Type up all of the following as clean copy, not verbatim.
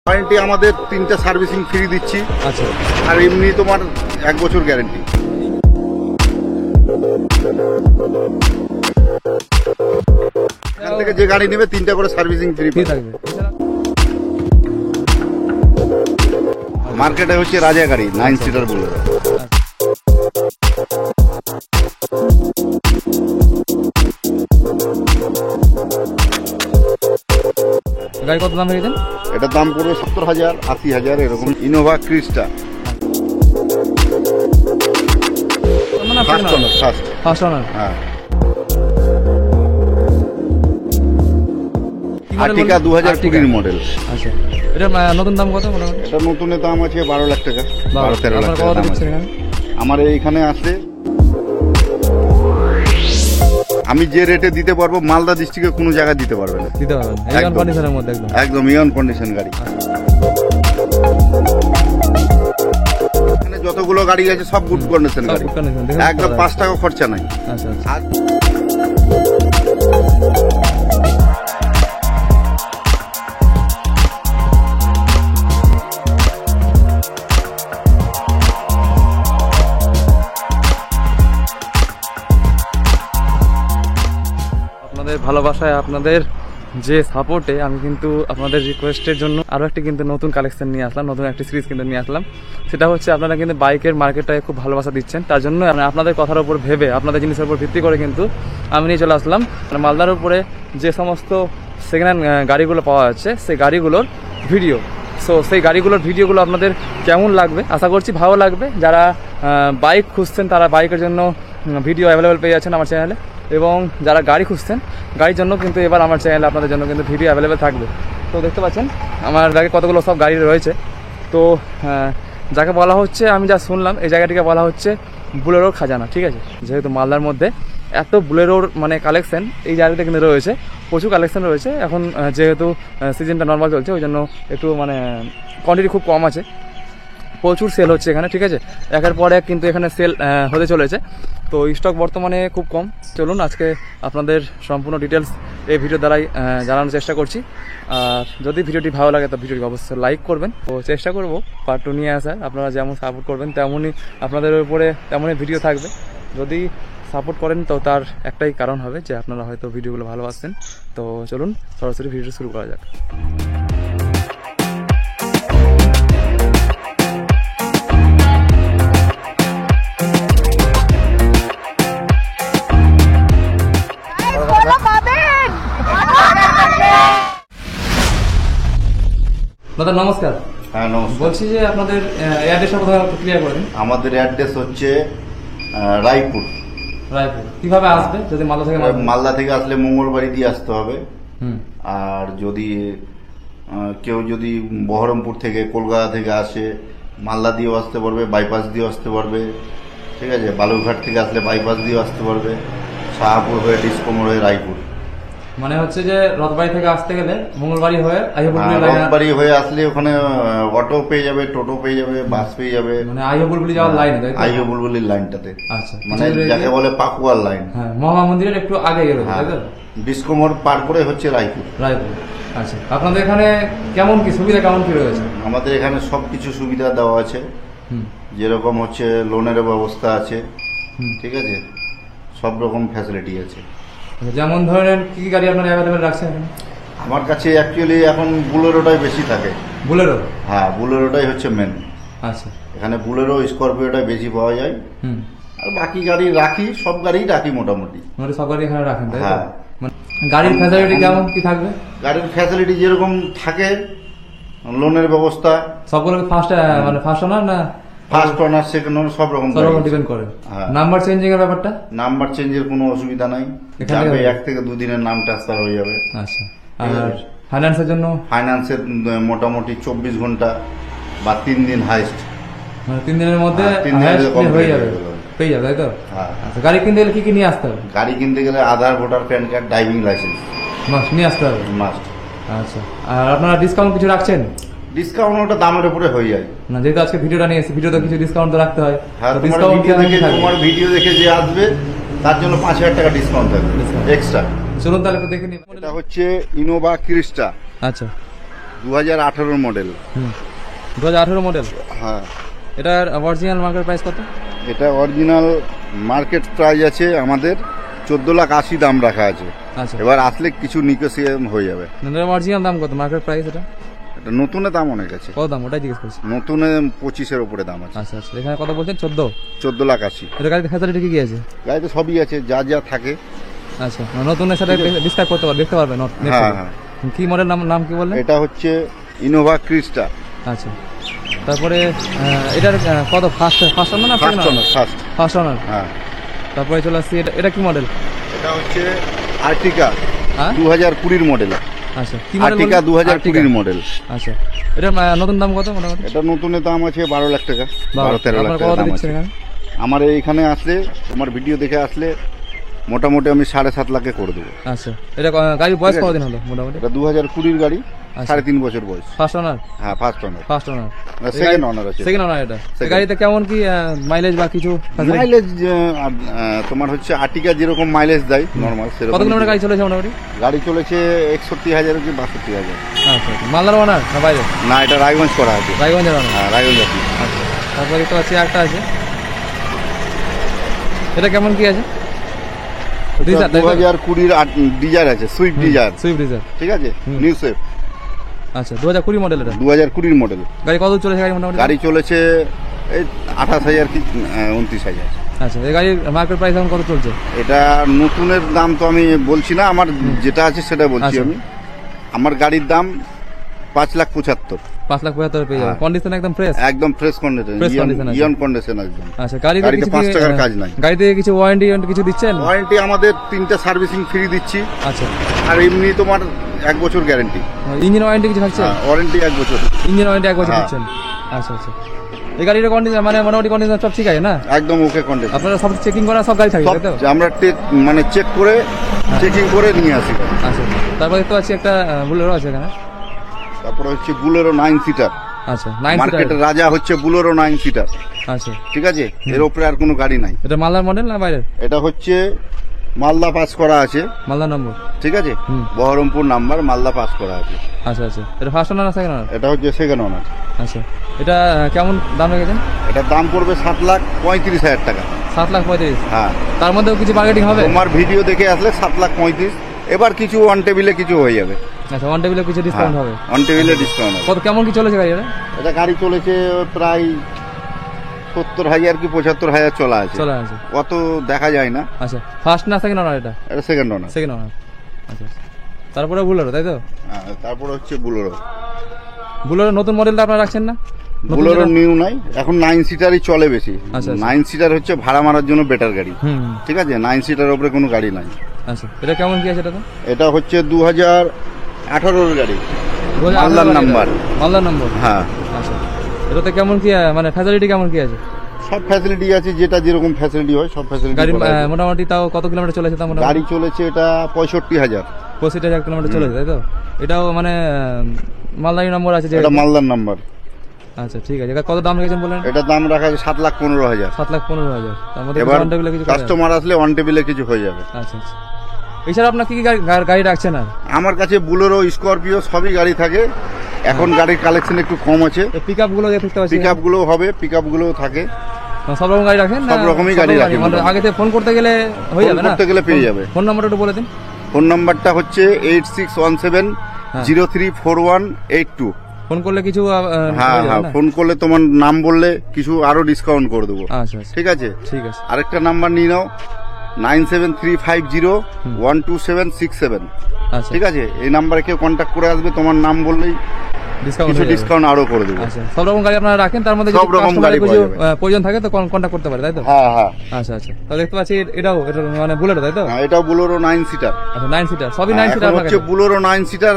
Warranty আমাদের 3টা servicing free দিচ্ছি। আচ্ছা, আর এমনি তোমার 1 বছর গ্যারেন্টি। এখান থেকে যে গাড়ি নেবে 3টা করে সার্ভিসিং ফ্রি থাকবে। মার্কেটে হচ্ছে রাজা গাড়ি 9 সিটার বলে। গাড়ি কত দাম রেখেছেন? এটার দাম পড়বে 70,000, 80,000 এরকম। Innova ক্রিস্টা first owner. হ্যাঁ, আর্টিকা 2020 মডেল। আচ্ছা, এটা নতুন দাম কত? এটা নতুনের দাম আছে 12 লাখ টাকা, 12-13 লাখ টাকা। আমার এইখানে আছে, আমি যে রেটে দিতে পারবো মালদা ডিস্ট্রিক্টে কোনো জায়গায় দিতে পারবে না। দিতে পারবেন ইয়ন কন্ডিশনের মধ্যে? একদম ইয়ন কন্ডিশন গাড়ি। এখানে যতগুলো গাড়ি আছে সব গুড কন্ডিশন গাড়ি, একদম 5 টাকা খরচা নাই। আচ্ছা, আপনাদের ভালোবাসায়, আপনাদের যে সাপোর্টে আমি কিন্তু আপনাদের রিকোয়েস্টের জন্য আরও একটি কিন্তু নতুন কালেকশন নিয়ে আসলাম, নতুন একটি সিরিজ কিন্তু নিয়ে আসলাম। সেটা হচ্ছে আপনারা কিন্তু বাইকের মার্কেটটায় খুব ভালোবাসা দিচ্ছেন, তার জন্য আপনাদের কথার উপর ভেবে, আপনাদের জিনিসের উপর ভিত্তি করে কিন্তু আমি নিয়ে চলে আসলাম মালদার উপরে যে সমস্ত সেকেন্ড হ্যান্ড গাড়িগুলো পাওয়া যাচ্ছে সেই গাড়িগুলোর ভিডিও। সো সেই গাড়িগুলোর ভিডিওগুলো আপনাদের কেমন লাগবে আশা করছি ভালো লাগবে। যারা বাইক খুঁজছেন তারা বাইকের জন্য ভিডিও অ্যাভেলেবেল পেয়ে যাচ্ছেন আমার চ্যানেলে, এবং যারা গাড়ি খুঁজছেন গাড়ির জন্য কিন্তু এবার আমার চ্যানেলে আপনাদের জন্য কিন্তু ভিডিও অ্যাভেলেবেল থাকবে। তো দেখতে পাচ্ছেন আমার ব্যাগে কতগুলো সব গাড়ি রয়েছে। তো যাকে বলা হচ্ছে, আমি যা শুনলাম এই জায়গাটিকে বলা হচ্ছে বুলেরোর খাজানা। ঠিক আছে, যেহেতু মালদার মধ্যে এত বুলেরোর মানে কালেকশন এই জায়গাতে কিন্তু রয়েছে, প্রচুর কালেকশন রয়েছে। এখন যেহেতু সিজনটা নর্মাল চলছে ওই জন্য একটু মানে কোয়ান্টিটি খুব কম আছে, প্রচুর সেল হচ্ছে এখানে। ঠিক আছে, একের পর এক কিন্তু এখানে সেল হতে চলেছে। তো স্টক বর্তমানে খুব কম। চলুন আজকে আপনাদের সম্পূর্ণ ডিটেলস এই ভিডিও দ্বারাই জানানোর চেষ্টা করছি। আর যদি ভিডিওটি ভালো লাগে তো ভিডিওটি অবশ্যই লাইক করবেন। তো চেষ্টা করব পার্ট 2 নিয়ে আসার। আপনারা যেমন সাপোর্ট করবেন তেমনই আপনাদের উপরে তেমনই ভিডিও থাকবে। যদি সাপোর্ট করেন তো তার একটাই কারণ হবে যে আপনারা হয়তো ভিডিওগুলো ভালোবাসছেন। তো চলুন সরাসরি ভিডিও শুরু করা যাক। দাদা নমস্কার। হ্যাঁ নমস্কার। বলছি যে আপনাদের অ্যাড্রেসটা কোথায় ক্লিয়ার করেন? আমাদের অ্যাড্রেস হচ্ছে রায়পুর। রায়পুর কিভাবে আসবে? যদি মালদা থেকে আসলে মঙ্গলবাড়ি দিয়ে আসতে হবে। আর যদি কেউ যদি বহরমপুর থেকে, কলকাতা থেকে আসে মালদা দিয়েও আসতে পারবে, বাইপাস দিয়েও আসতে পারবে। ঠিক আছে, বালুরঘাট থেকে আসলে বাইপাস দিয়েও আসতে পারবে, শাহপুর হয়ে ডিসকোমোর হয়ে রায়পুর। মানে হচ্ছে যে রথবাড়ি থেকে আসতে গেলে মঙ্গলবাড়ি হয়ে রথবাড়ি হয়ে আসলে ওখানে অটো পেয়ে যাবে, টোটো পেয়ে যাবে, বাস পেয়ে যাবে। মানে আইহবুলবুলি যাওয়ার লাইন? আইহবুলবুলির লাইনটাতে। আচ্ছা, মানে যাকে বলে পাকুয়ার লাইন। হ্যাঁ, মহা মন্দিরের একটু আগে গেলে ডিসকোমোর পার করে হচ্ছে রায়পুর। রায়পুর। আচ্ছা, আপনাদের এখানে কেমন কি সুবিধা, কেমন কি রয়েছে? আমাদের এখানে সবকিছু সুবিধা দেওয়া আছে। যেরকম হচ্ছে লোনের ব্যবস্থা আছে। ঠিক আছে, সব রকম ফ্যাসিলিটি আছে। যেমন ধরেন কি কি গাড়ি আপনারা অ্যাভেলেবেল রাখছেন? আমার কাছে অ্যাকচুয়ালি এখন বুলেরোটাই বেশি থাকে। বুলেরো? হ্যাঁ, বুলেরোটাই হচ্ছে মেন। আচ্ছা, এখানে বুলেরো, স্করপিওটাই বেশি পাওয়া যায়। আর বাকি গাড়ি রাখি, সব গাড়ি রাখি মোটামুটি। মানে সব গাড়ি এখানে রাখেন? হ্যাঁ। গাড়ির ফ্যাসিলিটি কেমন কি থাকবে? গাড়ির ফ্যাসিলিটি যেরকম থাকে, লোনের ব্যবস্থা সবগুলো ফার্স্ট মানে ফার্স্ট ওনার না ফার্স্ট ওনার, সেকেন্ড ওনার সব রকম ডিপেন্ড করে। নাম্বার চেঞ্জিং এর ব্যাপারটা? নাম্বার চেঞ্জের কোনো অসুবিধা নাই, যাবে 1 থেকে 2 দিনের নাম ট্রান্সফার হয়ে যাবে। আচ্ছা, আর ফাইন্যান্সের জন্য? ফাইন্যান্সের মোটামুটি 24 ঘন্টা বা 3 দিন হাইস্ট। মানে 3 দিনের মধ্যে হয়ে যাবে, পেয়ে যাবে, তাই তো? আচ্ছা, গাড়ি কিনতে গেলে কি কি নিয়ে আসতে হবে? গাড়ি কিনতে গেলে Aadhaar, voter, PAN card, driving licence must নিয়ে আসতে হবে। মাস্ট। আচ্ছা, আর আপনারা ডিসকাউন্ট কিছু রাখছেন? ডিসকাউন্ট ওটা দামের উপরে হয়ে যায় না, যেহেতু আজকে ভিডিওটা নিয়ে এসেছি, ভিডিওতে কিছু ডিসকাউন্ট তো রাখতে হয়। হ্যাঁ, তোমার ভিডিও দেখে যে আসবে তার জন্য 5,000 টাকা ডিসকাউন্ট থাকবে এক্সট্রা। চলুন তাহলে একটু দেখে নিই। এটা হচ্ছে ইনোভা ক্রিস্টা। আচ্ছা, 2018 মডেল। 2018 মডেল। হ্যাঁ, এটার অরিজিনাল মার্কেট প্রাইস কত? এটা অরিজিনাল মার্কেট প্রাইস আছে আমাদের 14,80,000 দাম রাখা আছে। আচ্ছা, এবার আসলে কিছু নিগোসিয়েশন হয়ে যাবে। অরিজিনাল দাম কত মার্কেট প্রাইস এটা? এটা নতুনের দাম অনেক আছে। কত দাম ওটাই জিজ্ঞেস করছি। নতুনে 25-এর উপরে দাম আছে। আচ্ছা আচ্ছা, এখানে কত বলছেন? 14,80,000। 14,80,000। এটা গাড়িতে ফ্যাসিলিটি কি কি আছে? গাড়িতে সবই আছে, যা যা থাকে। আচ্ছা, নতুনের সাথে ডিসক্রাইব করতে পারবে, দেখতে পারবে? হ্যাঁ হ্যাঁ। কি মডেল নাম কি বললেন? এটা হচ্ছে ইনোভা ক্রিস্টা। আচ্ছা, তারপরে এটার কত ফার্স্ট ওনার না ফার্স্ট ওনার? First owner. হ্যাঁ। তারপরে চলে আসছি, এটা কি মডেল? এটা হচ্ছে আর্টিকা হ্যাঁ 2020 মডেল। আচ্ছা, কি মডেল? আর্টিকা 2020 মডেল। আচ্ছা, এটা নতুন দাম কত মোটামুটি? এটা নতুনের দাম আছে 12 লাখ টাকা, 12-13 লাখ আপনার টাকা কত দাম দিচ্ছেন আছে। এখানে? আমার এইখানে আসলে, তোমার ভিডিও দেখে আসলে মোটামুটি আমি 7.5 লাখে করে দেবো। আচ্ছা, এটা গাড়ির বয়স কতদিন হলো মোটামুটি? এটা 2020 গাড়ি, আচ্ছা। 3.5 বছর বয়স। First owner? হ্যাঁ, ফার্স্ট ওনার। সেকেন্ড ওনার আছে। সেকেন্ড ওনার। এটা গাড়িতে কেমন কি মাইলেজ বা কিছু? মাইলেজ তোমার হচ্ছে আর্টিকা যেরকম মাইলেজ দেয় নরমাল সেরকম। কত কিলোমিটার গাড়ি চলেছে মোটামুটি? গাড়ি চলেছে 61,000 কি 62,000। আচ্ছা, মালদার ওনার না বাইরে? না, এটা রায়গঞ্জ করা আছে। রায়গঞ্জের ওনার। হ্যাঁ, রায়গঞ্জ আছে। আচ্ছা, তারপরে তো আছে একটা আছে, এটা কেমন কি আছে? 2020 ডিজায়ার আছে, সুইফট ডিজায়ার। সুইফট ডিজায়ার, ঠিক আছে, নিউ সুইফট। আচ্ছা, 2020 মডেল। এটা 2020 মডেল। গাড়ি কত চলেছে গাড়ি মোটামুটি? গাড়ি চলেছে এই 28,000 কি 29,000। আচ্ছা, এই গাড়ির মার্কেট প্রাইস এখন কত চলছে? এটা নতুনের দাম তো আমি বলছি না, আমার যেটা আছে সেটা বলছি। আচ্ছা। আমি আমার গাড়ির দাম 5,75,000। 5,75,000 পেয়ে যাবে। হ্যাঁ। কন্ডিশন একদম ফ্রেশ? একদম ফ্রেশ কন্ডিশন, Fresh condition আছে। ইয়ন কন্ডিশন একদম। আচ্ছা, গাড়িতে 5 টাকার কাজ নাই। গাড়িতে কিছু ওয়ারেন্টি কিছু দিচ্ছেন? ওয়ারেন্টি আমাদের 3টা সার্ভিসিং ফ্রি দিচ্ছি। আচ্ছা, আর এমনি তোমার 1 বছর গ্যারান্টি। ইঞ্জিন ওয়ারেন্টি কিছু থাকছে? ওয়ারেন্টি 1 বছর। ইঞ্জিন ওয়ারেন্টি 1 বছর হ্যাঁ। দিচ্ছেন? আচ্ছা আচ্ছা, এই গাড়ির কন্ডিশন মোটামুটি কন্ডিশন সব ঠিক আছে না? একদম ওকে কন্ডিশন। আপনারা সব চেকিং করা সব গাড়ি থাকে তাই তো? আমরা চেক করে চেকিং করে নিয়ে আসি। আচ্ছা, তারপরে তো আছে একটা বুলেরো আছে এখানে। তারপরে হচ্ছে বুলেরো 9 সিটার। আচ্ছা, 9 সিটার। মার্কেটের রাজা হচ্ছে বুলেরো 9 সিটার। আচ্ছা, ঠিক আছে, এর উপরে আর কোনো গাড়ি নাই। এটা মালদার মডেল না বাইরের? এটা হচ্ছে মালদা পাস করা আছে। মালদার নম্বর? ঠিক আছে, বহরমপুর নাম্বার, মালদা পাস করা আছে। আচ্ছা আচ্ছা, এটা ফার্স্ট ওনার না সেকেন্ড ওনার? এটা হচ্ছে সেকেন্ড ওনার। আচ্ছা, এটা কেমন দাম রেখেছেন? এটার দাম পড়বে 7,35,000 টাকা। 7,35,000? হ্যাঁ। তার মধ্যেও কিছু মার্কেটিং হবে? তোমার ভিডিও দেখে আসলে 7,35,000। এবার কিছু অন টেবিলে কিছু হয়ে যাবে। আচ্ছা, ওয়ান টেবিলে কিছু ডিসকাউন্ট হবে? অন টেবিলে ডিসকাউন্ট হবে। কত কেমন কি চলেছে গাড়ি এটা? এটা গাড়ি চলেছে প্রায় 70,000 কি 75,000 চলা আছে। চলে আছে, অত দেখা যায় না। আচ্ছা, ফার্স্ট না সেকেন্ড ওনার? এটা এটা সেকেন্ড ওনার। সেকেন্ড ওনার। আচ্ছা আচ্ছা, তারপরে বুলেরো তাই তো? তারপরে হচ্ছে বুলেরো। বুলেরো নতুন মডেলটা আপনারা রাখছেন না? বুলেরো নিউ নাই, এখন 9 সিটারই চলে বেশি। আচ্ছা, আচ্ছা। 9 সিটার হচ্ছে ভাড়া মারার জন্য বেটার গাড়ি। হুম, ঠিক আছে, 9 সিটার উপরে কোনো গাড়ি নাই। আচ্ছা, এটা কেমন কি আছে এটা? তো এটা হচ্ছে 2018 গাড়ি, 2018 মালদার গাড়ি এটা? নাম্বার। মালদার নম্বর। হ্যাঁ। আচ্ছা, এটাতে কেমন কি ফ্যাসিলিটি কেমন কি আছে? সব ফ্যাসিলিটি আছে, যেটা যেরকম ফ্যাসিলিটি হয় সব ফ্যাসিলিটি। গাড়ি মোটামুটি তাও কত কিলোমিটার চলেছে? তাও মোটামুটি গাড়ি চলেছে এটা 65,000। 65,000 কিলোমিটার চলেছে তাই তো? এটাও মালদারি নম্বর আছে যে? এটা মালদার নাম্বার। আচ্ছা, ঠিক আছে। কত দাম রেখেছেন বলেন? এটা দাম রাখা আছে 7,15,000। 7,15,000। তার মধ্যে এবার ওয়ান টেবিলে কিছু করা যাবে? কাস্টমার আসলে অন টেবিলে কিছু হয়ে যাবে। আচ্ছা আচ্ছা, এছাড়া আপনার কি কি গাড়ি রাখছেন? আর আমার কাছে বুলেরো, স্করপিও সবই গাড়ি থাকে। এখন গাড়ির কালেকশন একটু কম আছে। পিক আপ গুলো দেখতে পাচ্ছি? পিক আপ গুলো হবে, পিক আপ গুলো থাকে। সব রকম গাড়ি রাখেন? সব রকমই গাড়ি রাখি। আগে থেকে ফোন করতে গেলে হয়ে যাবে না? করতে গেলে পেয়ে যাবে। ফোন নাম্বারটা একটু বলে দিন। ফোন নাম্বারটা হচ্ছে 8617034182। ফোন করলে কিছু হ্যাঁ হ্যাঁ, ফোন করলে তোমার নাম বললে কিছু আরো ডিসকাউন্ট করে দেবো। আচ্ছা আচ্ছা, ঠিক আছে। ঠিক আছে। আরেকটা নাম্বার নিয়ে নাও, 9735012767। আচ্ছা, ঠিক আছে, এই নাম্বারে কেউ কন্ট্যাক্ট করে আসবে, তোমার নাম বললেই ডিসকাউন্ট কিছু ডিসকাউন্ট আরো করে দেবো। আচ্ছা, সব রকম গাড়ি আপনারা রাখেন? তার মধ্যে সব রকম গাড়ি কিছু পাওয়া যাবে। প্রয়োজন থাকে তো কন্ট্যাক্ট করতে পারে তাই তো? হ্যাঁ হ্যাঁ আচ্ছা আচ্ছা, তাহলে দেখতে পাচ্ছি এটাও বুলেরো তাই তো? হ্যাঁ, এটাও বুলেরো 9 সিটার। আচ্ছা, 9 সিটার, সবই 9 সিটার হচ্ছে বুলেরো 9 সিটার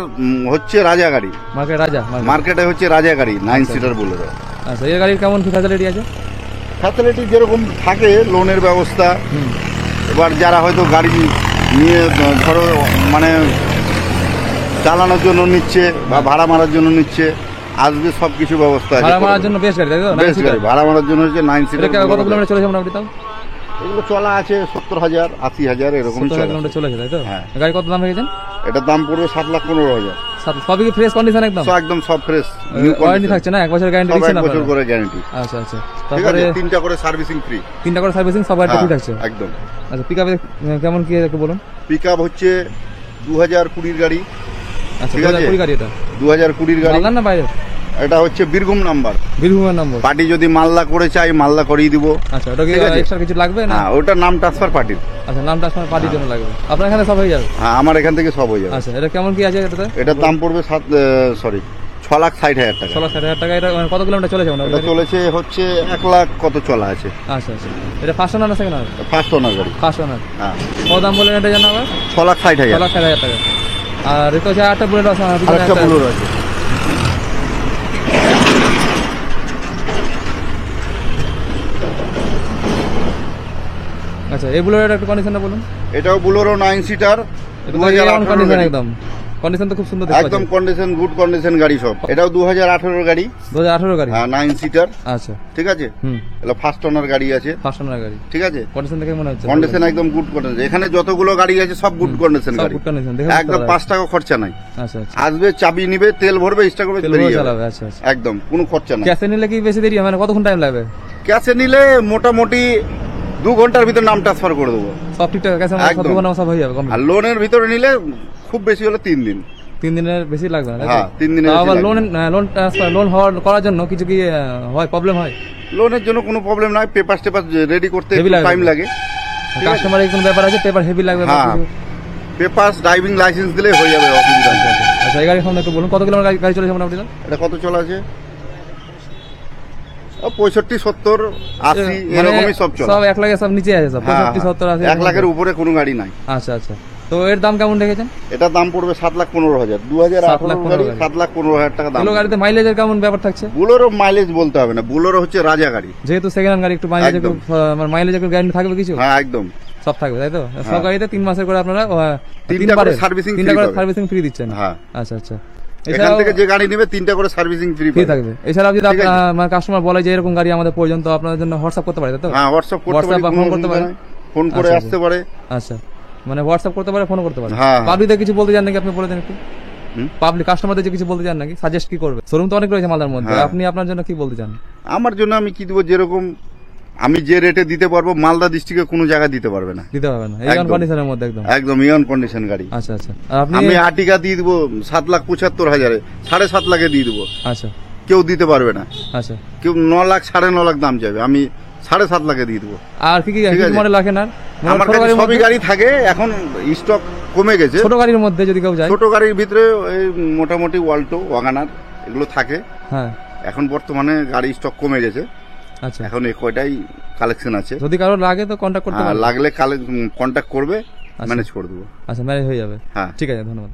হচ্ছে রাজা গাড়ি। মার্কেট রাজা? মার্কেটে হচ্ছে রাজা গাড়ি 9 সিটার বুলেরো। আচ্ছা, এই গাড়ির কেমন কি ফ্যাসিলিটি আছে? ফ্যাসিলিটি যেরকম থাকে, লোনের ব্যবস্থা। এবার যারা হয়তো গাড়ি নিয়ে ধরো চালানোর জন্য নিচ্ছে বা ভাড়া মারার জন্য নিচ্ছে, আসবে সবকিছু ব্যবস্থা আছে। ভাড়া মারার জন্য বেস্ট গাড়ি তাই তো? বেস্ট গাড়ি ভাড়া মারার জন্য হচ্ছে 9 সিটার। কত কিলোমিটার চলেছে মোটামুটি তাও? এগুলো চলা আছে 70,000 80,000 এরকম 70,000 কিলোমিটার চলেছে তাই তো? হ্যাঁ। গাড়ি কত দাম রেখেছেন? এটার দাম পড়বে 7,15,000। সবই কি ফ্রেশ কন্ডিশন একদম? একদম সব ফ্রেশ। ওয়ারেন্টি থাকছে না? 1 বছর গ্যারান্টি দিচ্ছেন 1 বছর আপনারা? করে গ্যারান্টি। আচ্ছা আচ্ছা। ঠিক তারপরে আছে, 3টা করে সার্ভিসিং ফ্রি। 3টা করে সার্ভিসিং সব গাড়িতে ফ্রি থাকছে? একদম। আচ্ছা, পিকআপে কেমন কি একটু বলুন। পিকআপ হচ্ছে 2020 গাড়ি। আচ্ছা, ঠিক আছে। 2020 গাড়ি এটা? 2020 গাড়ি। মালদার না বাইরে? এটা হচ্ছে বীরভূম নাম্বার। বীরভূমের নম্বর। পার্টি যদি মালদা করে চাই মালদা করিয়ে দিব। আচ্ছা, ওটা কি ঠিক আছে। এক্সট্রা কিছু লাগবে না? হ্যাঁ, ওটা নাম ট্রান্সফার পার্টির। আচ্ছা, নামটা আসলে পার্টির জন্য লাগবে। আপনার এখানে সব হয়ে যাবে? হ্যাঁ, আমার এখান থেকে সব হয়ে যাবে। আচ্ছা, এটা কেমন কি আছে এটাতে? এটার দাম পড়বে 6,60,000 টাকা। 6,60,000 টাকা। এটা মানে কত কিলোমিটার চলেছে? এটা চলেছে হচ্ছে 1 লাখ কত চলা আছে। আচ্ছা আচ্ছা। এটা ফার্স্ট ওনার না সেকেন্ড ওনার? ফার্স্ট ওনার গাড়ি। First owner. হ্যাঁ। কত দাম বললেন এটা জানা আবার? 6,60,000। 6,60,000 টাকা। আর এটা হচ্ছে আরেকটা বুলেট আছে আমার পিছনে আরেকটা একটা। বুলোরো আছে। আচ্ছা, এই বুলেটের একটু কন্ডিশনটা বলুন। এটাও বুলোরো 9 সিটার। এটা তো A1 কন্ডিশন একদম। কন্ডিশন তো খুব সুন্দর দেখতে একদম পাচ্ছি। কন্ডিশন, গুড কন্ডিশন গাড়ি সব। এটাও 2018 গাড়ি। 2018 গাড়ি? হ্যাঁ, 9 সিটার। আচ্ছা। ঠিক আছে। হুম। এটা ফার্স্ট ওনার গাড়ি আছে। ফার্স্ট ওনার গাড়ি। ঠিক আছে। কন্ডিশন দেখে মনে হচ্ছে কন্ডিশন একদম গুড কন্ডিশন। এখানে যতগুলো গাড়ি আছে সব গুড কন্ডিশন সব গাড়ি। good condition, দেখে একদম বুঝতে 5 টাকা খরচা নাই। আচ্ছা আচ্ছা। আসবে, চাবি নিবে, তেল ভরবে, স্টার্ট করবে, তেল বেরিয়ে ভরে যাবে। চালাবে? আচ্ছা আচ্ছা। একদম কোনো খরচা নাই। ক্যাশে নিলে কি বেশি দেরি হয়? মানে কতক্ষণ টাইম লাগবে? ক্যাশে নিলে মোটামুটি 2 ঘন্টার ভিতর নাম ট্রান্সফার করে দেবো। সব ঠিকঠাক ক্যাশে সব একদম। দোকানে সব হয়ে যাবে complete? আর লোনের ভিতরে নিলে খুব বেশি হলে 3 দিন। 3 দিনের বেশি লাগবে না? তাই তো? হ্যাঁ, 3 দিনের তাও বেশি আবার লাগবে না। লোন ট্রান্সফার, লোন করার জন্য কিছু কি হয়, প্রবলেম হয়? লোনের জন্য কোনো প্রবলেম নাই, পেপার টেপার রেডি করতে Heavy লাগে। টাইম লাগে। ঠিক আছে। কাস্টমারের কোনো ব্যাপার আছে, পেপার হেভি লাগবে বা হ্যাঁ, কিছু? পেপার, ড্রাইভিং লাইসেন্স দিলে হয়ে যাবে, অসুবিধা নেই। আচ্ছা, এই গাড়ির সামনে একটু বলুন কত কিলোমিটার গাড়ি চলেছে মোটামুটি? এটা কত চলা আছে? 65, 70, 80 মানে এরকমই সব চলে। সব 1 লাখের সব নিচে আছে সব? 65, 70, 80? 1 লাখের উপরে কোনো গাড়ি নাই। আচ্ছা আচ্ছা। তো এর দাম কেমন রেখেছেন? এটার দাম পড়বে 7,15,000। 2018 গাড়ি, 7,15,000 টাকা দাম। এগুলো গাড়িতে মাইলেজের কেমন ব্যাপার থাকছে? বুলোরো মাইলেজ বলতে হবে না, বুলোরো হচ্ছে রাজা গাড়ি। যেহেতু সেকেন্ড হ্যান্ড গাড়ি, একটু মাইলেজ একদম। মাইলেজ একটু গ্যারান্টি থাকবে কিছু? হ্যাঁ, একদম। সব থাকবে তাই তো? সব হ্যাঁ। গাড়িতে 3 মাসের করে আপনারা 3টা করে সার্ভিসিং ফ্রি পাবে। সার্ভিসিং ফ্রি দিচ্ছেন? হ্যাঁ। আচ্ছা আচ্ছা। এখান এছাড়াও থেকে যে গাড়ি নেবে 3টা করে সার্ভিসিং ফ্রি ফ্রি থাকবে। এছাড়াও যদি ঠিক আছে। আপনার কাস্টমার বলে যে এরকম গাড়ি আমাদের প্রয়োজন, তো আপনাদের জন্য হোয়াটসঅ্যাপ করতে পারে তাই তো? হ্যাঁ, হোয়াটসঅ্যাপ করতে WhatsApp পারে, বা কোনো ফোন করতে অসুবিধা পারে? নাই। ফোন করে আচ্ছা, আসতে পারে। আচ্ছা, মানে হোয়াটসঅ্যাপ করতে পারে, ফোন করতে পারে? হ্যাঁ। পাবলিকদের কিছু বলতে চান নাকি? আপনি বলে দেন একটু। হুম? পাবলিক কাস্টমারদের যে কিছু বলতে চান নাকি? সাজেস্ট কি করবে? শোরুম তো অনেক রয়েছে মালদার মধ্যে, হ্যাঁ। আপনি আপনার জন্য কি বলতে চান? আমার জন্য আমি কি দেবো, যেরকম আমি যে রেটে দিতে পারবো মালদা ডিস্ট্রিক্টে কোনো জায়গায় দিতে পারবে না। দিতে পারবেন না এই একদম। কন্ডিশনের মধ্যে একদম? একদম ইয়ন কন্ডিশন গাড়ি। আচ্ছা আচ্ছা। আর আপনি? আমি আর্টিকা দিয়ে দিবো 7,75,000, 7.5 লাখে দিয়ে দিবো। আচ্ছা কেউ দিতে পারবে না। আচ্ছা। কেউ 9 লাখ, 9.5 লাখ দাম চাইবে, আমি 7.5 লাখে দিয়ে দেবো। আর কি কি ঠিক আছে। মডেল রাখেন? আর আমার ছোট কাছে গাড়ির সবই মধ্যে? গাড়ি থাকে, এখন স্টক কমে গেছে। ছোট গাড়ির মধ্যে যদি কেউ যায়? ছোট গাড়ির ভিতরে এই মোটামুটি ওয়াল্টো, ওয়াগানার এগুলো থাকে। হ্যাঁ। এখন বর্তমানে গাড়ি স্টক কমে গেছে, আচ্ছা। এখন এই কয়টাই কালেকশন আছে। যদি কারো লাগে তো কন্ট্যাক্ট করতে পারেন? লাগলে কন্ট্যাক্ট করবে, আচ্ছা। ম্যানেজ করে দেবো। আচ্ছা, ম্যানেজ হয়ে যাবে। হ্যাঁ। ঠিক আছে, ধন্যবাদ।